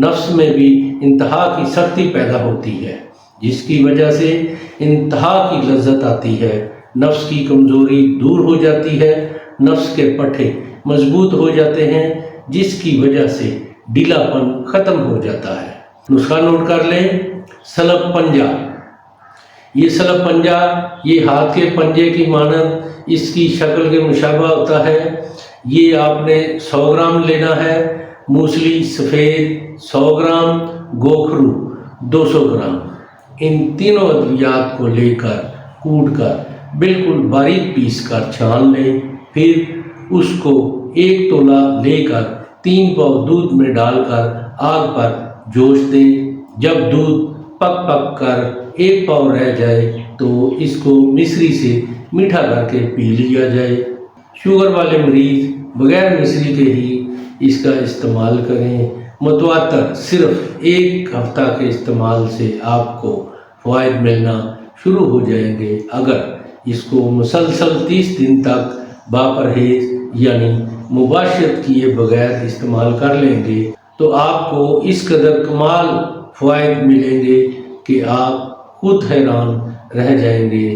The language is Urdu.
نفس میں بھی انتہا کی سختی پیدا ہوتی ہے، جس کی وجہ سے انتہا کی لذت آتی ہے، نفس کی کمزوری دور ہو جاتی ہے، نفس کے پٹھے مضبوط ہو جاتے ہیں، جس کی وجہ سے ڈھیلا پن ختم ہو جاتا ہے۔ نسخہ نوٹ کر لیں، سلب پنجہ۔ یہ سلب پنجہ یہ ہاتھ کے پنجے کی مانند اس کی شکل کے مشابہ ہوتا ہے۔ یہ آپ نے 100 گرام لینا ہے، موسلی سفید 100 گرام، گوکھرو 200 گرام۔ ان تینوں ادویات کو لے کر کوٹ کر بالکل باریک پیس کر چھان لیں، پھر اس کو 1 تولہ لے کر 3 پاؤ دودھ میں ڈال کر آگ پر جوش دیں۔ جب دودھ پک پک کر 1 پاؤ رہ جائے تو اس کو مصری سے میٹھا کر کے پی لیا جائے۔ شوگر والے مریض بغیر مصری کے ہی اس کا استعمال کریں۔ متواتر صرف 1 ہفتہ کے استعمال سے آپ کو فوائد ملنا شروع ہو جائیں گے۔ اگر اس کو مسلسل 30 دن تک باپرہیز یعنی مباشرت کیے بغیر استعمال کر لیں گے تو آپ کو اس قدر کمال فوائد ملیں گے کہ آپ خود حیران رہ جائیں گے۔